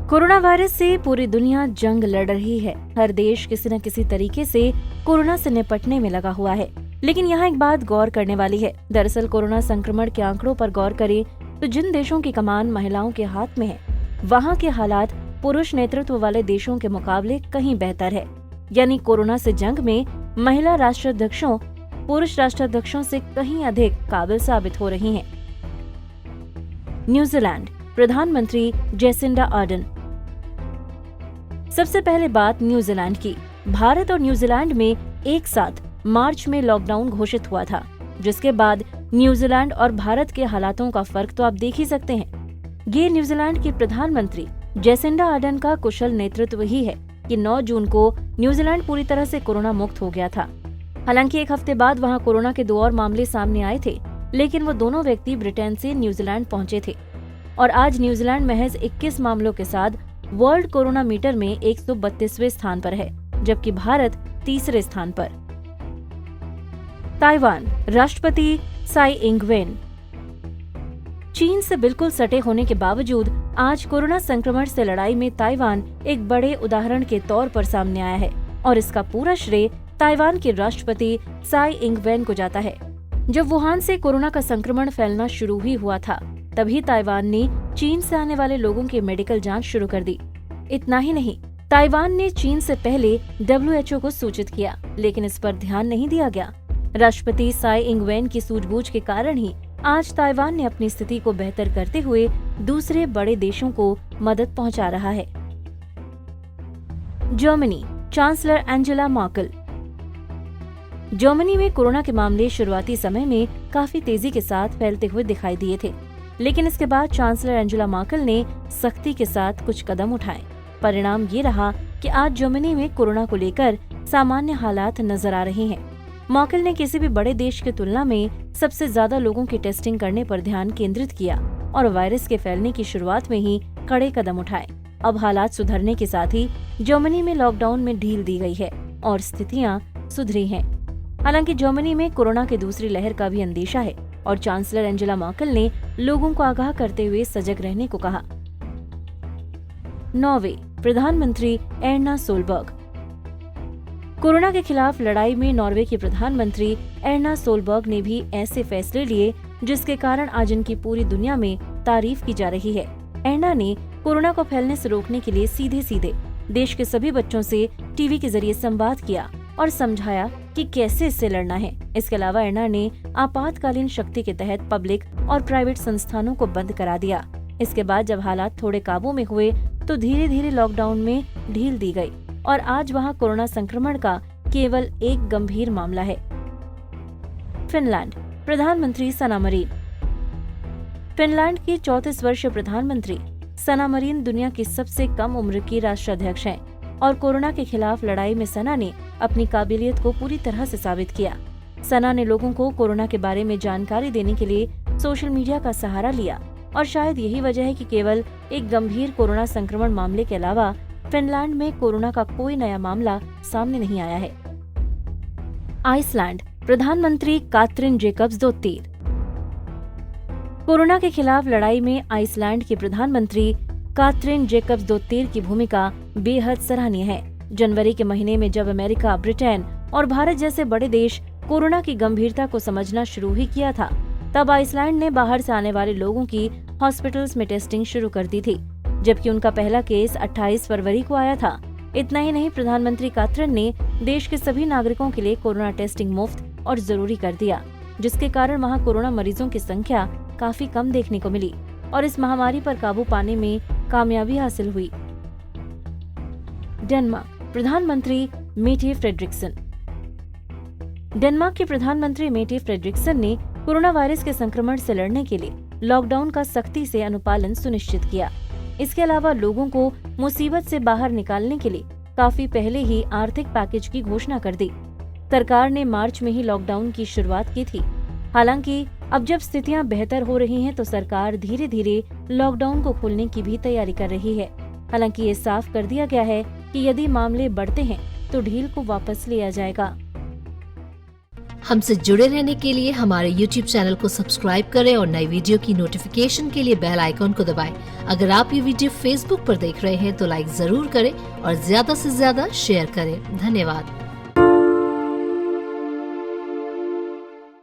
Corona virus से पूरी दुनिया जंग लड़ रही है। हर देश किसी न किसी तरीके से कोरोना से निपटने में लगा हुआ है। लेकिन यहाँ एक बात गौर करने वाली है। दरअसल कोरोना संक्रमण के आंकड़ों पर गौर करें तो जिन देशों की कमान महिलाओं के हाथ में है, वहाँ के हालात पुरुष नेतृत्व वाले देशों के मुकाबले कहीं बेहतर है। यानी कोरोना से जंग में महिला राष्ट्राध्यक्षों पुरुष राष्ट्राध्यक्षों से कहीं अधिक काबिल साबित हो रही हैं। न्यूजीलैंड प्रधानमंत्री जेसिंडा आर्डन। सबसे पहले बात न्यूजीलैंड की। भारत और न्यूजीलैंड में एक साथ मार्च में लॉकडाउन घोषित हुआ था, जिसके बाद न्यूजीलैंड और भारत के हालातों का फर्क तो आप देख ही सकते हैं। ये न्यूजीलैंड की प्रधानमंत्री जेसिंडा आर्डन का कुशल नेतृत्व ही है कि 9 जून को न्यूजीलैंड पूरी तरह से कोरोना मुक्त हो गया था। हालांकि एक हफ्ते बाद वहां कोरोना के 2 और मामले सामने आए थे, लेकिन वो दोनों व्यक्ति ब्रिटेन से न्यूजीलैंड पहुंचे थे और आज न्यूजीलैंड महज 21 मामलों के साथ वर्ल्ड कोरोना मीटर में 132वें स्थान पर है, जबकि भारत तीसरे स्थान पर। ताइवान राष्ट्रपति साई इंग-वेन। चीन से बिल्कुल सटे होने के बावजूद आज कोरोना संक्रमण से लड़ाई में ताइवान एक बड़े उदाहरण के तौर पर सामने आया है और इसका पूरा श्रेय ताइवान के राष्ट्रपति साई इंग-वेन को जाता है। जब वुहान से कोरोना का संक्रमण फैलना शुरू ही हुआ था, तभी ताइवान ने चीन से आने वाले लोगों की मेडिकल जांच शुरू कर दी। इतना ही नहीं, ताइवान ने चीन से पहले WHO को सूचित किया, लेकिन इस पर ध्यान नहीं दिया गया। राष्ट्रपति साई इंग-वेन की सूझबूझ के कारण ही आज ताइवान ने अपनी स्थिति को बेहतर करते हुए दूसरे बड़े देशों को मदद पहुंचा रहा है। Germany chancellor Angela Merkel. Germany में कोरोना के मामले शुरुआती समय में काफी तेजी के साथ फैलते हुए दिखाई दिए थे, लेकिन इसके बाद चांसलर एंजेला मर्केल ने सख्ती के साथ कुछ कदम उठाए। परिणाम ये रहा कि आज जर्मनी में कोरोना को लेकर सामान्य हालात नजर आ रहे हैं। मर्केल ने किसी भी बड़े देश की तुलना में सबसे ज्यादा लोगों की टेस्टिंग करने पर ध्यान केंद्रित किया और वायरस के फैलने की शुरुआत में ही कड़े कदम उठाए। अब हालात सुधरने के साथ ही जर्मनी में लॉकडाउन में ढील दी गई है और स्थितियां सुधरी हैं। हालांकि जर्मनी में कोरोना की दूसरी लहर का भी अंदेशा है और चांसलर एंजेला मर्केल ने लोगों को आगाह करते हुए सजग रहने को कहा। नॉर्वे प्रधानमंत्री एर्ना सोलबर्ग। कोरोना के खिलाफ लड़ाई में नॉर्वे की प्रधानमंत्री एर्ना सोलबर्ग ने भी ऐसे फैसले लिए जिसके कारण आज इनकी पूरी दुनिया में तारीफ की जा रही है। एर्ना ने कोरोना को फैलने से रोकने के लिए सीधे सीधे देश के सभी बच्चों से टीवी के जरिए संवाद किया और समझाया कि कैसे इससे लड़ना है। इसके अलावा एर्ना ने आपातकालीन शक्ति के तहत पब्लिक और प्राइवेट संस्थानों को बंद करा दिया। इसके बाद जब हालात थोड़े काबू में हुए तो धीरे धीरे लॉकडाउन में ढील दी गई और आज वहां कोरोना संक्रमण का केवल एक गंभीर मामला है। फिनलैंड प्रधानमंत्री सना मरीन। फिनलैंड की 34 वर्षीय प्रधानमंत्री सना मरीन दुनिया की सबसे कम उम्र की राष्ट्राध्यक्ष हैं और कोरोना के खिलाफ लड़ाई में सना ने अपनी काबिलियत को पूरी तरह से साबित किया। सना ने लोगों को कोरोना के बारे में जानकारी देने के लिए सोशल मीडिया का सहारा लिया और शायद यही वजह है कि केवल एक गंभीर कोरोना संक्रमण मामले के अलावा फिनलैंड में कोरोना का कोई नया मामला सामने नहीं आया है। आइसलैंड प्रधानमंत्री कात्रिन जेकब्सडोत्तिर। कोरोना के खिलाफ लड़ाई में आइसलैंड की प्रधानमंत्री कात्रिन जेकब्सडोत्तिर की भूमिका बेहद सराहनीय है। जनवरी के महीने में जब अमेरिका, ब्रिटेन और भारत जैसे बड़े देश कोरोना की गंभीरता को समझना शुरू ही किया था, तब आइसलैंड ने बाहर से आने वाले लोगों की हॉस्पिटल्स में टेस्टिंग शुरू कर दी थी, जबकि उनका पहला केस 28 फरवरी को आया था। इतना ही नहीं, प्रधानमंत्री कात्रिन ने देश के सभी नागरिकों के लिए कोरोना टेस्टिंग मुफ्त और जरूरी कर दिया, जिसके कारण वहां कोरोना मरीजों की संख्या काफी कम देखने को मिली और इस महामारी पर काबू पाने में कामयाबी हासिल हुई। डेनमार्क प्रधानमंत्री मेटे फ्रेडरिक्सन। डेनमार्क के प्रधानमंत्री मेटे फ्रेडरिक्सन ने कोरोना वायरस के संक्रमण से लड़ने के लिए लॉकडाउन का सख्ती से अनुपालन सुनिश्चित किया। इसके अलावा लोगों को मुसीबत से बाहर निकालने के लिए काफी पहले ही आर्थिक पैकेज की घोषणा कर दी। सरकार ने मार्च में ही लॉकडाउन की शुरुआत की थी। हालांकि अब जब स्थितियां बेहतर हो रही हैं, तो सरकार धीरे धीरे लॉकडाउन को खोलने की भी तैयारी कर रही है। हालांकि ये साफ कर दिया गया है कि यदि मामले बढ़ते हैं तो ढील को वापस लिया जाएगा। हमसे जुड़े रहने के लिए हमारे YouTube चैनल को सब्सक्राइब करें और नई वीडियो की नोटिफिकेशन के लिए बेल आइकॉन को दबाएं। अगर आप ये वीडियो Facebook पर देख रहे हैं तो लाइक जरूर करें और ज्यादा से ज्यादा शेयर करें। धन्यवाद।